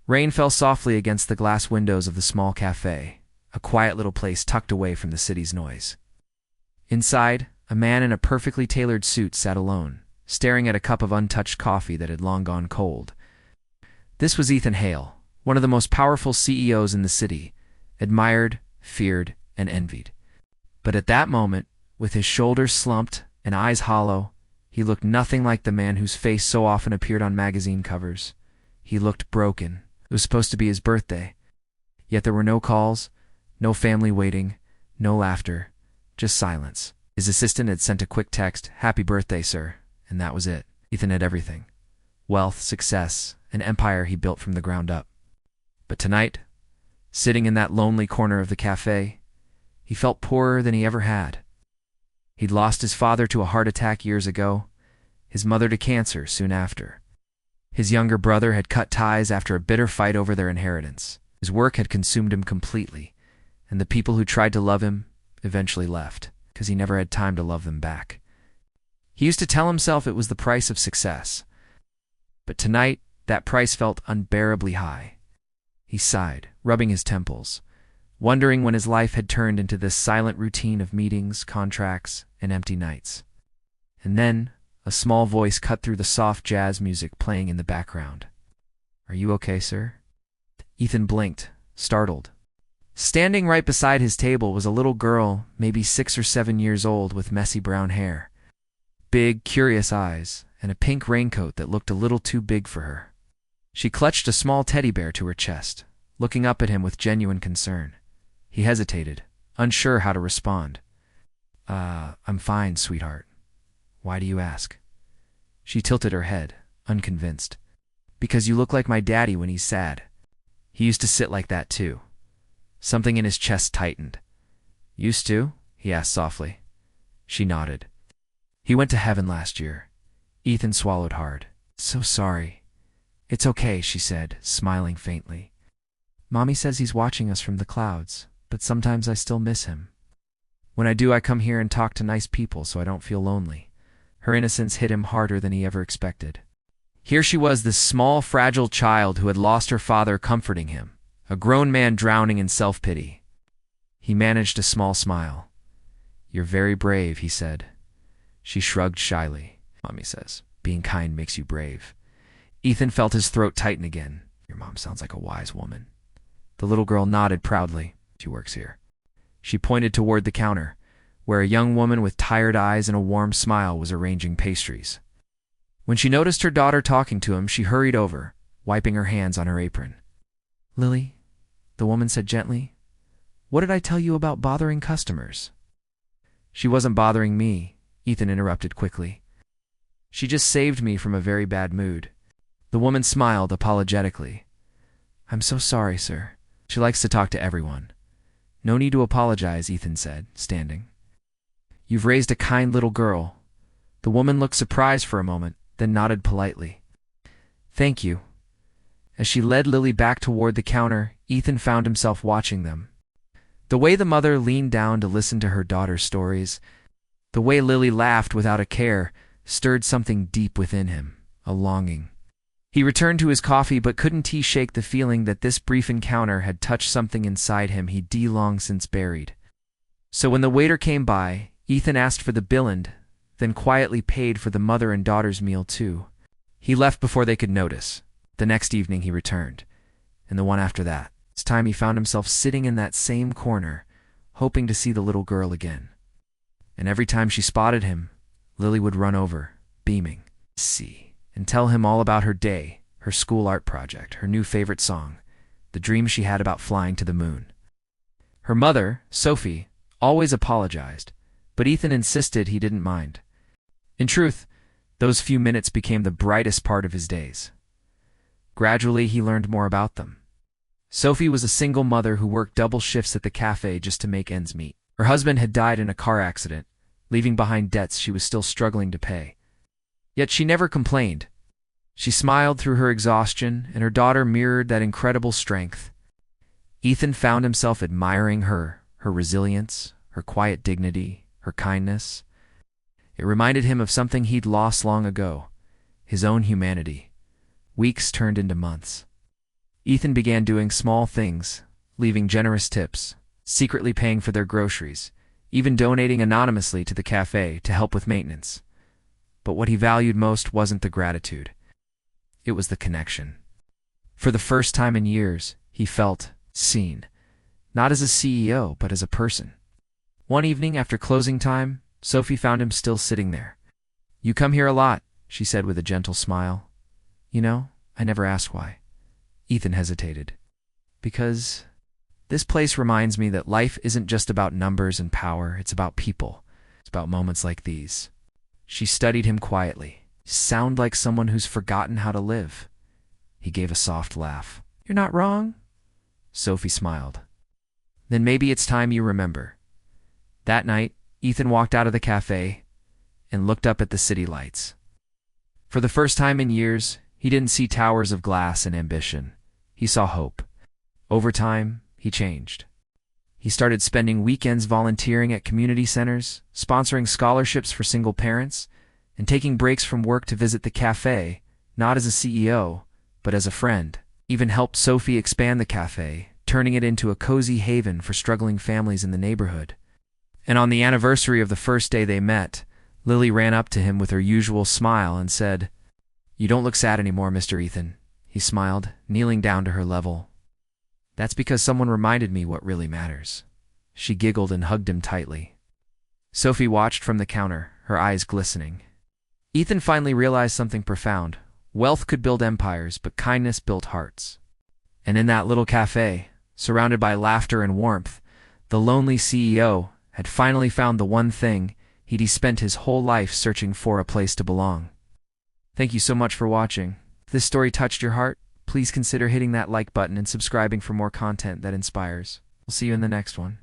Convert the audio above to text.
Rain fell softly against the glass windows of the small café, a quiet little place tucked away from the city's noise. Inside, a man in a perfectly tailored suit sat alone, staring at a cup of untouched coffee that had long gone cold. This was Ethan Hale, one of the most powerful CEOs in the city, admired, feared, and envied. But at that moment, with his shoulders slumped and eyes hollow, he looked nothing like the man whose face so often appeared on magazine covers. He looked broken. It was supposed to be his birthday. Yet there were no calls, no family waiting, no laughter, just silence. His assistant had sent a quick text, "Happy birthday, sir," and that was it. Ethan had everything. Wealth, success, an empire he built from the ground up. But tonight, sitting in that lonely corner of the cafe, he felt poorer than he ever had. He'd lost his father to a heart attack years ago, his mother to cancer soon after. His younger brother had cut ties after a bitter fight over their inheritance. His work had consumed him completely, and the people who tried to love him eventually left, because he never had time to love them back. He used to tell himself it was the price of success. But tonight, that price felt unbearably high. He sighed, rubbing his temples, wondering when his life had turned into this silent routine of meetings, contracts, and empty nights. And then, a small voice cut through the soft jazz music playing in the background. "Are you okay, sir?" Ethan blinked, startled. Standing right beside his table was a little girl, maybe 6 or 7 years old, with messy brown hair, big, curious eyes, and a pink raincoat that looked a little too big for her. She clutched a small teddy bear to her chest, looking up at him with genuine concern. He hesitated, unsure how to respond. I'm fine, sweetheart. Why do you ask?" She tilted her head, unconvinced. "Because you look like my daddy when he's sad. He used to sit like that too." Something in his chest tightened. "Used to?" he asked softly. She nodded. "He went to heaven last year." Ethan swallowed hard. "So sorry." "It's okay," she said, smiling faintly. "Mommy says he's watching us from the clouds, but sometimes I still miss him. When I do, I come here and talk to nice people so I don't feel lonely." Her innocence hit him harder than he ever expected. Here she was, this small, fragile child who had lost her father, comforting him, a grown man drowning in self-pity. He managed a small smile. "You're very brave," he said. She shrugged shyly. "Mommy says being kind makes you brave." Ethan felt his throat tighten again. "Your mom sounds like a wise woman." The little girl nodded proudly. "She works here." She pointed toward the counter, where a young woman with tired eyes and a warm smile was arranging pastries. When she noticed her daughter talking to him, she hurried over, wiping her hands on her apron. "Lily," the woman said gently, "what did I tell you about bothering customers?" "She wasn't bothering me," Ethan interrupted quickly. "She just saved me from a very bad mood." The woman smiled apologetically. "I'm so sorry, sir. She likes to talk to everyone." "No need to apologize," Ethan said, standing. "You've raised a kind little girl." The woman looked surprised for a moment, then nodded politely. "Thank you." As she led Lily back toward the counter, Ethan found himself watching them. The way the mother leaned down to listen to her daughter's stories, the way Lily laughed without a care, stirred something deep within him, a longing. He returned to his coffee, but couldn't he shake the feeling that this brief encounter had touched something inside him he'd long since buried. So when the waiter came by, Ethan asked for the billand, then quietly paid for the mother and daughter's meal too. He left before they could notice. The next evening he returned, and the one after that. This time he found himself sitting in that same corner, hoping to see the little girl again. And every time she spotted him, Lily would run over, beaming, "See," and tell him all about her day, her school art project, her new favorite song, the dream she had about flying to the moon. Her mother, Sophie, always apologized, but Ethan insisted he didn't mind. In truth, those few minutes became the brightest part of his days. Gradually, he learned more about them. Sophie was a single mother who worked double shifts at the cafe just to make ends meet. Her husband had died in a car accident, leaving behind debts she was still struggling to pay. Yet she never complained. She smiled through her exhaustion, and her daughter mirrored that incredible strength. Ethan found himself admiring her resilience, her quiet dignity, her kindness. It reminded him of something he'd lost long ago, his own humanity. Weeks turned into months. Ethan began doing small things, leaving generous tips, secretly paying for their groceries, even donating anonymously to the cafe to help with maintenance. But what he valued most wasn't the gratitude. It was the connection. For the first time in years, he felt seen, not as a CEO, but as a person. One evening after closing time, Sophie found him still sitting there. "You come here a lot," she said with a gentle smile. "You know, I never asked why." Ethan hesitated. "Because this place reminds me that life isn't just about numbers and power, it's about people. It's about moments like these." She studied him quietly. "You sound like someone who's forgotten how to live." He gave a soft laugh. "You're not wrong." Sophie smiled. "Then maybe it's time you remember." That night, Ethan walked out of the cafe and looked up at the city lights. For the first time in years, he didn't see towers of glass and ambition. He saw hope. Over time, he changed. He started spending weekends volunteering at community centers, sponsoring scholarships for single parents, and taking breaks from work to visit the cafe, not as a CEO, but as a friend. Even helped Sophie expand the cafe, turning it into a cozy haven for struggling families in the neighborhood. And on the anniversary of the first day they met, Lily ran up to him with her usual smile and said, "You don't look sad anymore, Mr. Ethan." He smiled, kneeling down to her level. "That's because someone reminded me what really matters." She giggled and hugged him tightly. Sophie watched from the counter, her eyes glistening. Ethan finally realized something profound. Wealth could build empires, but kindness built hearts. And in that little cafe, surrounded by laughter and warmth, the lonely CEO had finally found the one thing he'd spent his whole life searching for: a place to belong. Thank you so much for watching. If this story touched your heart, please consider hitting that like button and subscribing for more content that inspires. We'll see you in the next one.